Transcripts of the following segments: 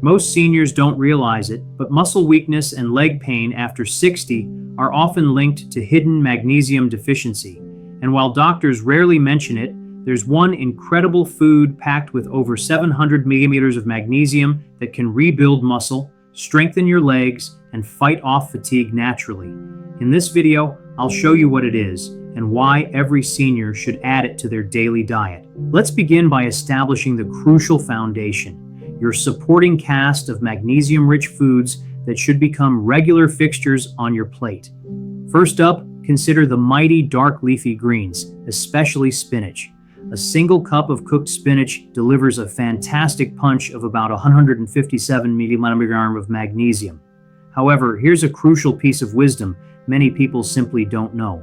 Most seniors don't realize it, but muscle weakness and leg pain after 60 are often linked to hidden magnesium deficiency. And while doctors rarely mention it, there's one incredible food packed with over 700 millimeters of magnesium that can rebuild muscle, strengthen your legs, and fight off fatigue naturally. In this video, I'll show you what it is and why every senior should add it to their daily diet. Let's begin by establishing the crucial foundation, your supporting cast of magnesium-rich foods that should become regular fixtures on your plate. First up, consider the mighty dark leafy greens, especially spinach. A single cup of cooked spinach delivers a fantastic punch of about 157 milligrams of magnesium. However, here's a crucial piece of wisdom many people simply don't know.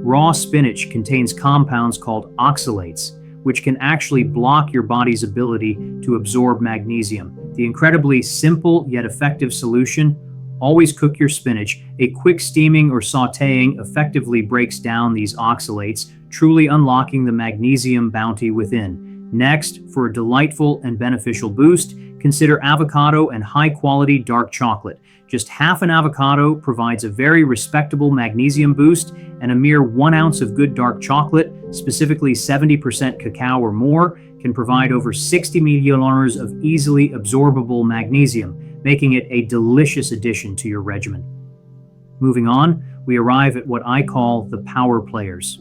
Raw spinach contains compounds called oxalates, which can actually block your body's ability to absorb magnesium. The incredibly simple yet effective solution: always cook your spinach. A quick steaming or sautéing effectively breaks down these oxalates, truly unlocking the magnesium bounty within. Next, for a delightful and beneficial boost, consider avocado and high-quality dark chocolate. Just half an avocado provides a very respectable magnesium boost, and a mere 1 ounce of good dark chocolate, specifically 70% cacao or more, can provide over 60 milliliters of easily absorbable magnesium, making it a delicious addition to your regimen. Moving on, we arrive at what I call the power players.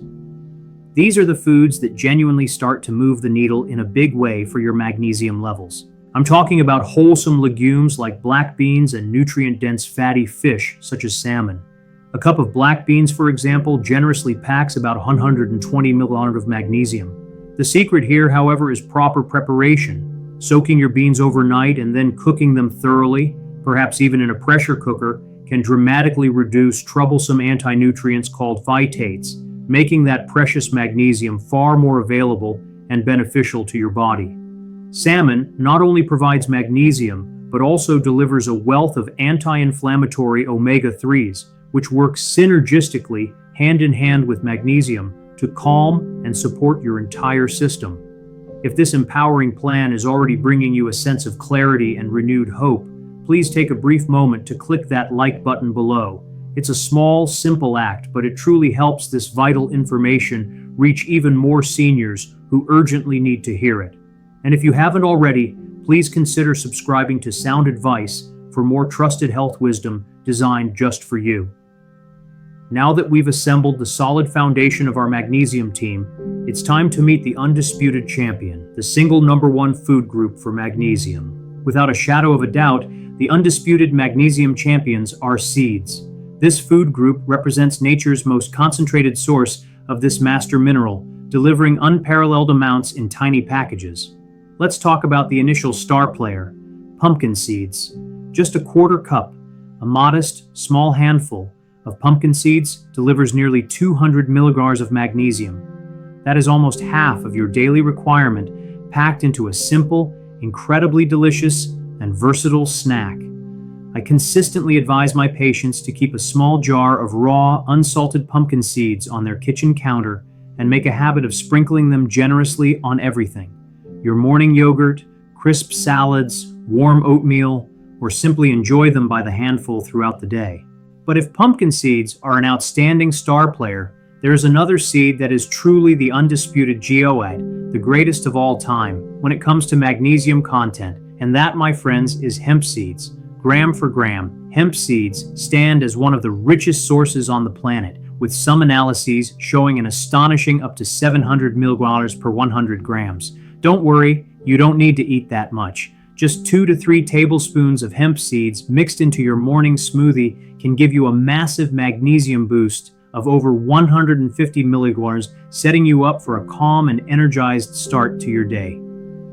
These are the foods that genuinely start to move the needle in a big way for your magnesium levels. I'm talking about wholesome legumes like black beans and nutrient-dense fatty fish such as salmon. A cup of black beans, for example, generously packs about 120 milliliters of magnesium. The secret here, however, is proper preparation. Soaking your beans overnight and then cooking them thoroughly, perhaps even in a pressure cooker, can dramatically reduce troublesome anti-nutrients called phytates, making that precious magnesium far more available and beneficial to your body. Salmon not only provides magnesium, but also delivers a wealth of anti-inflammatory omega-3s, which work synergistically hand in hand with magnesium to calm and support your entire system. If this empowering plan is already bringing you a sense of clarity and renewed hope, please take a brief moment to click that like button below. It's a small, simple act, but it truly helps this vital information reach even more seniors who urgently need to hear it. And if you haven't already, please consider subscribing to Sound Advice for more trusted health wisdom designed just for you. Now that we've assembled the solid foundation of our magnesium team, it's time to meet the undisputed champion, the single #1 food group for magnesium. Without a shadow of a doubt, the undisputed magnesium champions are seeds. This food group represents nature's most concentrated source of this master mineral, delivering unparalleled amounts in tiny packages. Let's talk about the initial star player, pumpkin seeds. Just a quarter cup, a modest, small handful of pumpkin seeds delivers nearly 200 milligrams of magnesium. That is almost half of your daily requirement, packed into a simple, incredibly delicious, and versatile snack. I consistently advise my patients to keep a small jar of raw, unsalted pumpkin seeds on their kitchen counter and make a habit of sprinkling them generously on everything: your morning yogurt, crisp salads, warm oatmeal, or simply enjoy them by the handful throughout the day. But if pumpkin seeds are an outstanding star player, there is another seed that is truly the undisputed geoid, the greatest of all time when it comes to magnesium content, and that, my friends, is hemp seeds. Gram for gram, hemp seeds stand as one of the richest sources on the planet, with some analyses showing an astonishing up to 700 milligrams per 100 grams. Don't worry, you don't need to eat that much. Just 2 to 3 tablespoons of hemp seeds mixed into your morning smoothie can give you a massive magnesium boost of over 150 milligrams, setting you up for a calm and energized start to your day.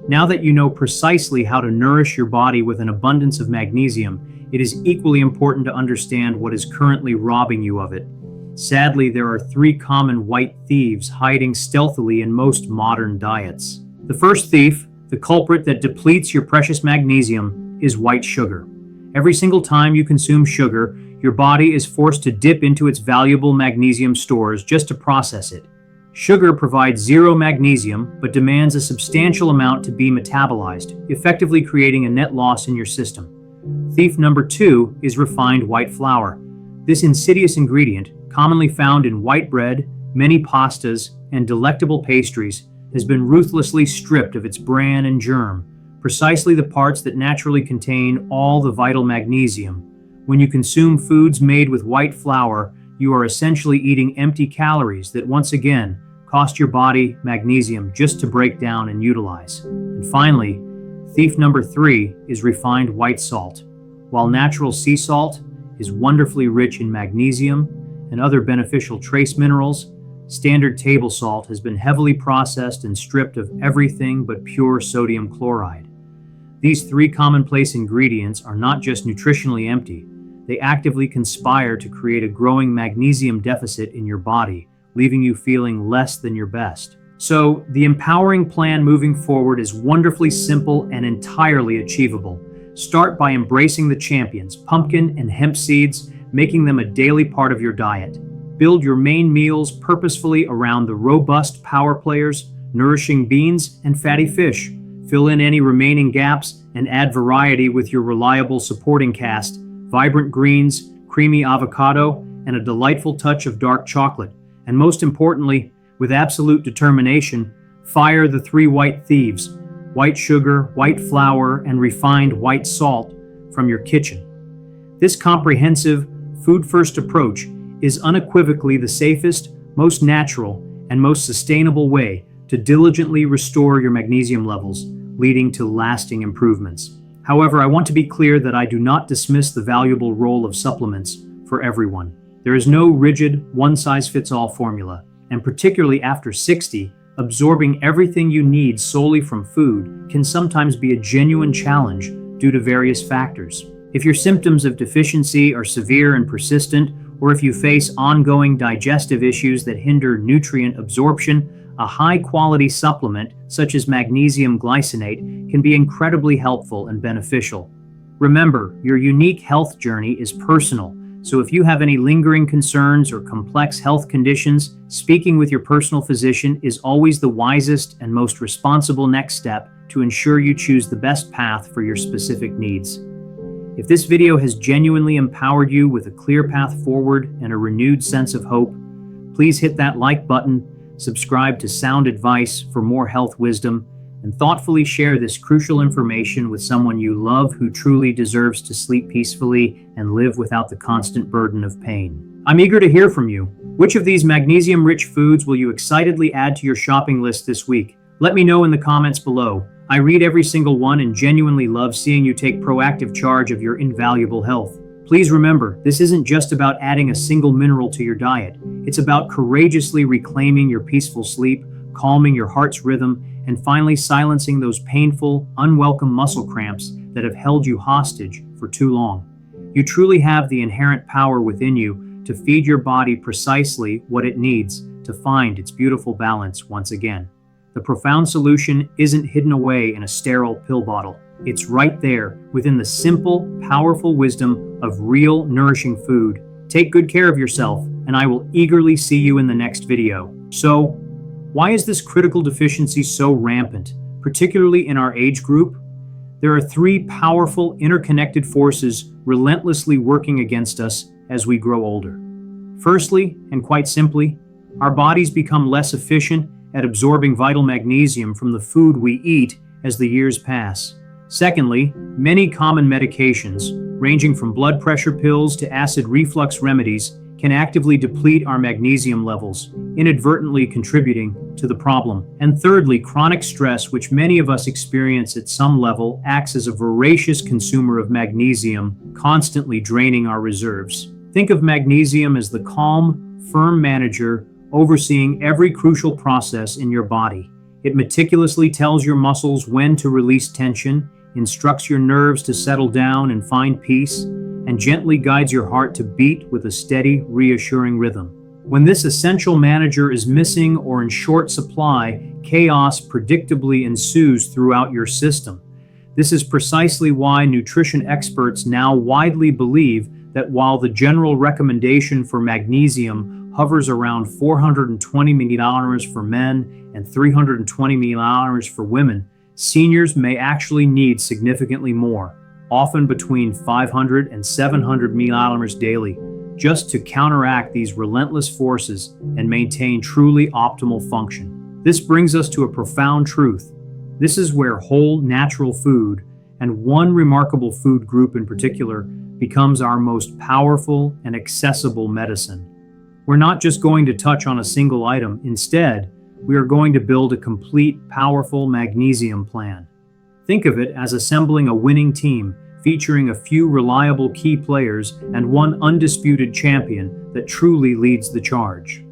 Now that you know precisely how to nourish your body with an abundance of magnesium, it is equally important to understand what is currently robbing you of it. Sadly, there are 3 common white thieves hiding stealthily in most modern diets. The first thief, the culprit that depletes your precious magnesium, is white sugar. Every single time you consume sugar, your body is forced to dip into its valuable magnesium stores just to process it. Sugar provides zero magnesium, but demands a substantial amount to be metabolized, effectively creating a net loss in your system. Thief number 2 is refined white flour. This insidious ingredient, commonly found in white bread, many pastas, and delectable pastries, has been ruthlessly stripped of its bran and germ, precisely the parts that naturally contain all the vital magnesium. When you consume foods made with white flour, you are essentially eating empty calories that once again cost your body magnesium just to break down and utilize. And finally, thief number 3 is refined white salt. While natural sea salt is wonderfully rich in magnesium and other beneficial trace minerals, standard table salt has been heavily processed and stripped of everything but pure sodium chloride. These 3 commonplace ingredients are not just nutritionally empty, they actively conspire to create a growing magnesium deficit in your body, leaving you feeling less than your best. So, the empowering plan moving forward is wonderfully simple and entirely achievable. Start by embracing the champions, pumpkin and hemp seeds, making them a daily part of your diet. Build your main meals purposefully around the robust power players, nourishing beans and fatty fish. Fill in any remaining gaps and add variety with your reliable supporting cast, vibrant greens, creamy avocado, and a delightful touch of dark chocolate. And most importantly, with absolute determination, fire the 3 white thieves: white sugar, white flour, and refined white salt from your kitchen. This comprehensive, food-first approach is unequivocally the safest, most natural, and most sustainable way to diligently restore your magnesium levels, leading to lasting improvements. However, I want to be clear that I do not dismiss the valuable role of supplements for everyone. There is no rigid, one-size-fits-all formula, and particularly after 60, absorbing everything you need solely from food can sometimes be a genuine challenge due to various factors. If your symptoms of deficiency are severe and persistent, or if you face ongoing digestive issues that hinder nutrient absorption, a high-quality supplement, such as magnesium glycinate, can be incredibly helpful and beneficial. Remember, your unique health journey is personal, so if you have any lingering concerns or complex health conditions, speaking with your personal physician is always the wisest and most responsible next step to ensure you choose the best path for your specific needs. If this video has genuinely empowered you with a clear path forward and a renewed sense of hope, please hit that like button, subscribe to Sound Advice for more health wisdom, and thoughtfully share this crucial information with someone you love who truly deserves to sleep peacefully and live without the constant burden of pain. I'm eager to hear from you. Which of these magnesium-rich foods will you excitedly add to your shopping list this week? Let me know in the comments below. I read every single one and genuinely love seeing you take proactive charge of your invaluable health. Please remember, this isn't just about adding a single mineral to your diet. It's about courageously reclaiming your peaceful sleep, calming your heart's rhythm, and finally silencing those painful, unwelcome muscle cramps that have held you hostage for too long. You truly have the inherent power within you to feed your body precisely what it needs to find its beautiful balance once again. The profound solution isn't hidden away in a sterile pill bottle. It's right there within the simple, powerful wisdom of real, nourishing food. Take good care of yourself, and I will eagerly see you in the next video. So, why is this critical deficiency so rampant, particularly in our age group? There are 3 powerful, interconnected forces relentlessly working against us as we grow older. Firstly, and quite simply, our bodies become less efficient at absorbing vital magnesium from the food we eat as the years pass. Secondly, many common medications, ranging from blood pressure pills to acid reflux remedies, can actively deplete our magnesium levels, inadvertently contributing to the problem. And thirdly, chronic stress, which many of us experience at some level, acts as a voracious consumer of magnesium, constantly draining our reserves. Think of magnesium as the calm, firm manager overseeing every crucial process in your body. It meticulously tells your muscles when to release tension, instructs your nerves to settle down and find peace, and gently guides your heart to beat with a steady, reassuring rhythm. When this essential manager is missing or in short supply, chaos predictably ensues throughout your system. This is precisely why nutrition experts now widely believe that while the general recommendation for magnesium hovers around 420 milliliters for men and 320 milliliters for women, seniors may actually need significantly more, often between 500 and 700 milliliters daily, just to counteract these relentless forces and maintain truly optimal function. This brings us to a profound truth. This is where whole natural food, and one remarkable food group in particular, becomes our most powerful and accessible medicine. We're not just going to touch on a single item. Instead, we are going to build a complete, powerful magnesium plan. Think of it as assembling a winning team, featuring a few reliable key players and one undisputed champion that truly leads the charge.